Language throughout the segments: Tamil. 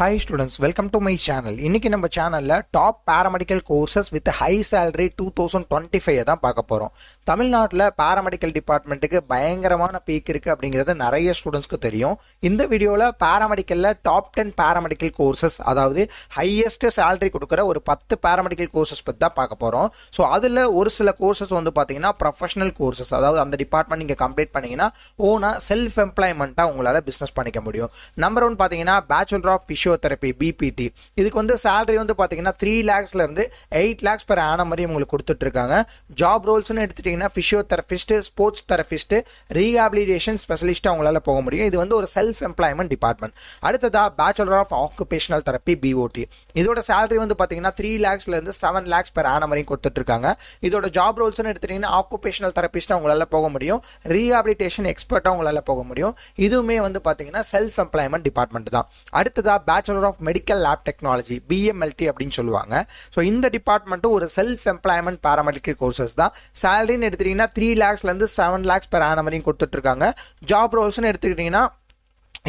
Hi students, welcome to my channel. இன்னைக்கு நம்ம சேனல்ல top paramedical courses with high salary 2025 தான் பார்க்க போறோம். தமிழ்நாட்டில் பாராமெடிக்கல் டிபார்ட்மெண்ட்டுக்கு பயங்கரமான பீக் இருக்கு அப்படிங்கிறது நிறைய ஸ்டூடெண்ட்ஸ்க்கு தெரியும். இந்த வீடியோவில் பாராமெடிக்கல்ல டாப் 10 பாராமெடிக்கல் கோர்சஸ், அதாவது ஹையஸ்ட் salary கொடுக்குற ஒரு 10 பாராமெடிக்கல் கோர்சஸ் பற்றி தான் பார்க்க போறோம். ஸோ அதில் ஒரு சில கோர்சஸ் வந்து பார்த்தீங்கன்னா ப்ரொஃபஷனல் கோர்சஸ், அதாவது அந்த டிபார்ட்மெண்ட் நீங்கள் கம்ப்ளீட் பண்ணீங்கன்னா ஓனா செல்ஃப் எம்ப்ளாய்மெண்ட்டாக உங்களால் பிஸ்னஸ் பண்ணிக்க முடியும். நம்பர் 1 பார்த்தீங்கன்னா பேச்சுலர் ஆஃப் பிசியோதெரபி பிபிடி. இதுக்கு வந்து salary வந்து பார்த்தீங்கன்னா 3 lakhsல இருந்து 8 lakhs per annum மாதிரி உங்களுக்கு கொடுத்துட்டு இருக்காங்க. ஜாப் ரோல்ஸ்னு எடுத்துட்டீங்கன்னா பிசியோதெரபிஸ்ட், ஸ்போர்ட்ஸ் தெரபிஸ்ட், ரீஹாபிலிட்டேஷன் ஸ்பெஷலிஸ்ட்டாக உங்களால் போக முடியும். இது வந்து ஒரு செல்ஃப் எம்ப்ளாய்மெண்ட் டிபார்ட்மெண்ட். அடுத்ததா bachelor of occupational therapy BOT. இதோட salary வந்து பார்த்தீங்கன்னா 3 lakhsல இருந்து 7 lakhs per annum வரையும் கொடுத்துட்டு இருக்காங்க. இதோட ஜாப் ரோல்ஸ்னு எடுத்துட்டீங்கன்னா ஆக்குபேஷனல் தெரபிஸ்ட்டாக உங்களால் போக முடியும், ரீஹாபிலிட்டேஷன் எக்ஸ்பர்ட்டாக உங்களால் போக முடியும். இதுவுமே வந்து பார்த்தீங்கன்னா செல்ஃப் எம்ப்ளாய்மெண்ட் டிபார்ட்மெண்ட் தான். அடுத்ததா bachelor of medical lab technology BMLT அப்படின்னு சொல்லுவாங்க. ஸோ இந்த டிபார்ட்மெண்ட்டும் ஒரு செல்ஃப் எம்ப்ளாய்மெண்ட் பாராமெடிக்கல் கோர்சஸ் தான். சேலரின்னு எடுத்துட்டீங்கன்னா 3 lakhsல இருந்து 7 lakhs per annum வரையும் கொடுத்துட்டு இருக்காங்க. ஜாப் ரோல்ஸ்னு எடுத்துக்கிட்டீங்கன்னா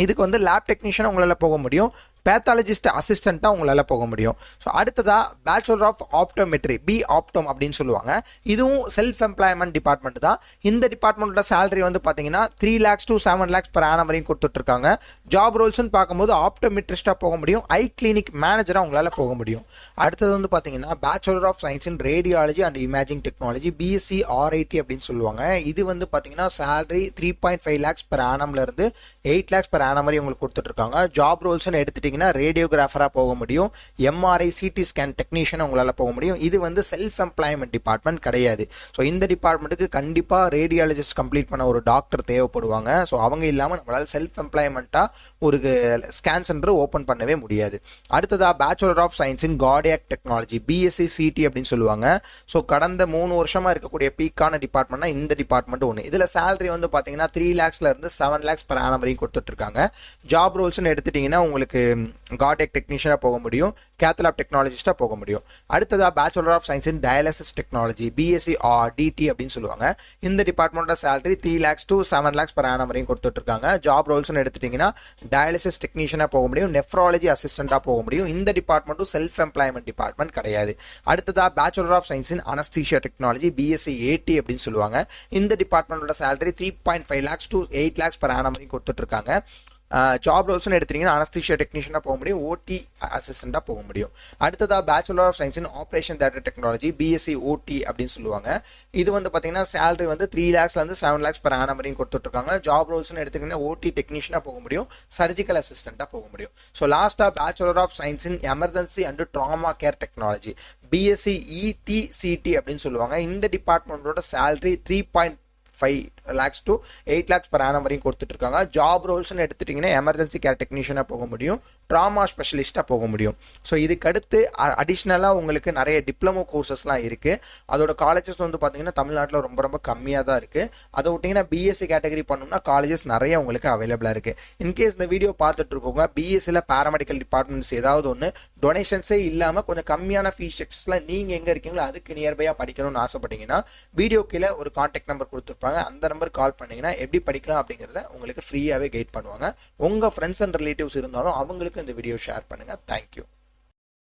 இதுக்கு வந்து லேப் டெக்னீஷியன் உங்களால் போக முடியும், பேத்தாலஜிஸ்ட் அசிஸ்டண்ட்டாக உங்களால் போக முடியும். ஸோ அடுத்ததாக பேச்சுலர் ஆஃப் ஆப்டோமெட்ரி பி ஆப்டோம் அப்படின்னு சொல்லுவாங்க. இதுவும் செல்ஃப் எம்ப்ளாய்மெண்ட் டிபார்ட்மெண்ட் தான். இந்த டிபார்ட்மெண்ட்டோட salary வந்து பார்த்தீங்கன்னா 3 lakhs to 7 lakhs per annum வரையும் கொடுத்துட்ருக்காங்க. ஜாப் ரோல்ஸ்ன்னு பார்க்கும்போது ஆப்டோமெட்ரிஸ்ட்டாக போக முடியும், ஐ கிளினிக் மேனேஜராக உங்களால் போக முடியும். அடுத்தது வந்து பார்த்தீங்கன்னா bachelor of science in radiology and imaging technology BSc RIT அப்படின்னு சொல்லுவாங்க. இது வந்து பார்த்தீங்கன்னா salary 3.5 lakhs per annumல இருந்து 8 lakhs per annum வரை உங்களுக்கு கொடுத்துட்ருக்காங்க. ஜாப் ரோல்ஸ்ன்னு எடுத்துட்டு ரேடியோகிராஃபரா போக முடியும், எம்ஆர்ஐ சிடி ஸ்கேன் டெக்னீஷியன் உங்களால போக முடியும். இது வந்து செல்ஃப் எம்ப்ளாய்மெண்ட் டிபார்ட்மெண்ட் கிடையாது. ஸோ இந்த டிபார்ட்மெண்ட்டுக்கு கண்டிப்பா ரேடியாலஜிஸ்ட் கம்ப்ளீட் பண்ண ஒரு டாக்டர் தேவைப்படுவாங்க. ஸோ அவங்க இல்லாமல் நம்மளால செல்ஃப் எம்ப்ளாய்மெண்ட்டா ஒரு ஸ்கேன் சென்டர் ஓப்பன் பண்ணவே முடியாது. அடுத்ததா bachelor of science in cardiac technology BSc CT அப்படின்னு சொல்லுவாங்க. ஸோ கடந்த 3 வருஷமா இருக்கக்கூடிய பீக்கான டிபார்ட்மெண்ட்னா இந்த டிபார்ட்மெண்ட் ஒன்று. இதுல salary வந்து பாத்தீங்கன்னா 3 lakhsல இருந்து 7 lakhs per annum வரையும் கொடுத்துட்டு இருக்காங்க. ஜாப் ரோல்ஸ்னு எடுத்துட்டீங்கன்னா உங்களுக்கு கார்டியாக் டெக்னீஷியனாக போக முடியும், கேத்தலாப் டெக்னாலஜிஸ்டாக போக முடியும். அடுத்ததாக bachelor of science in dialysis technology BSc DT அப்படின்னு சொல்லுவாங்க. இந்த டிபார்ட்மெண்ட்டோட salary 3 lakhs to 7 lakhs per annum வரையும் கொடுத்துட்டு இருக்காங்க. ஜாப் ரோல்ஸ்னு எடுத்துட்டீங்கன்னா டயாலிசிஸ் டெக்னீஷியனாக போக முடியும், நெஃப்ராலஜி அசிஸ்டண்டாக போக முடியும். இந்த டிபார்ட்மெண்ட்டும் செல்ஃப் எம்ப்ளாய்மெண்ட் டிபார்ட்மெண்ட் கிடையாது. அடுத்ததாக bachelor of science in anaesthesia technology BSc AT அப்படின்னு சொல்லுவாங்க. இந்த டிபார்ட்மெண்ட்டோட salary 3.5 lakhs to 8 lakhs per annum வரையும் கொடுத்துட்டு இருக்காங்க. ஜாப் ரோல்ஸ்னு எடுத்தீங்கன்னா அனஸ்தீஷியா டெக்னீஷியனாக போக முடியும், ஓடி அசிஸ்டண்டாக போக முடியும். அடுத்ததாக bachelor of science in operation theatre technology BSc OT அப்படின்னு சொல்லுவாங்க. இது வந்து பார்த்தீங்கன்னா salary வந்து 3 lakhsல இருந்து 7 lakhs per annum வரையும் கொடுத்துட்ருக்காங்க. ஜாப் ரோல்ஸ்னு எடுத்தீங்கன்னா ஓடி டெக்னீஷியனாக போக முடியும், சர்ஜிக்கல் அசிஸ்டண்டாக போக முடியும். ஸோ லாஸ்ட்டாக bachelor of science in emergency and trauma care technology BSc ETCT அப்படின்னு சொல்லுவாங்க. இந்த டிபார்ட்மெண்ட்டோட salary 3.5 lakhs to 8 lakhs per annum வரையும் கொடுத்துட்டு இருக்காங்க. ஜாப் ரோல்ஸ்னு எடுத்துட்டீங்கன்னா எமர்ஜென்சி கேர் டெக்னீஷியனாக போக முடியும், ட்ராமா ஸ்பெஷலிஸ்ட்டாக போக முடியும். ஸோ இதுக்கு அடுத்து அடிஷ்னலாக உங்களுக்கு நிறைய டிப்ளமோ கோர்சஸ்லாம் இருக்குது. அதோட காலேஜஸ் வந்து பார்த்தீங்கன்னா தமிழ்நாட்டில் ரொம்ப ரொம்ப கம்மியாக தான் இருக்குது. அதை விட்டிங்கன்னா பிஎஸ்சி கேட்டகரி பண்ணோம்னா காலேஜஸ் நிறைய உங்களுக்கு அவைலபிளாக இருக்குது. இன்கேஸ் இந்த வீடியோ பார்த்துட்டு இருக்கோங்க பிஎஸ்சியில் பாராமெடிக்கல் டிபார்ட்மெண்ட்ஸ் ஏதாவது ஒன்று டொனேஷன்ஸே இல்லாமல் கொஞ்சம் கம்மியான ஃபீஸ் ஸ்ட்ரக்சர்ஸில் நீங்கள் எங்கே இருக்கீங்களோ அதுக்கு நியர்பையாக படிக்கணும்னு ஆசைப்பட்டீங்கன்னா வீடியோ கீழே ஒரு கான்டாக்ட் நம்பர் கொடுத்துருப்பாங்க. அந்த நம்பர் கால் பண்ணீங்கன்னா எப்படி படிக்கலாம் அப்படிங்கிறத உங்களுக்கு ஃப்ரீயாகவே கைட் பண்ணுவாங்க. உங்கள் ஃப்ரெண்ட்ஸ் அண்ட் ரிலேட்டிவ்ஸ் இருந்தாலும் அவங்களுக்கு இந்த வீடியோ ஷேர் பண்ணுங்கள். தேங்க்யூ.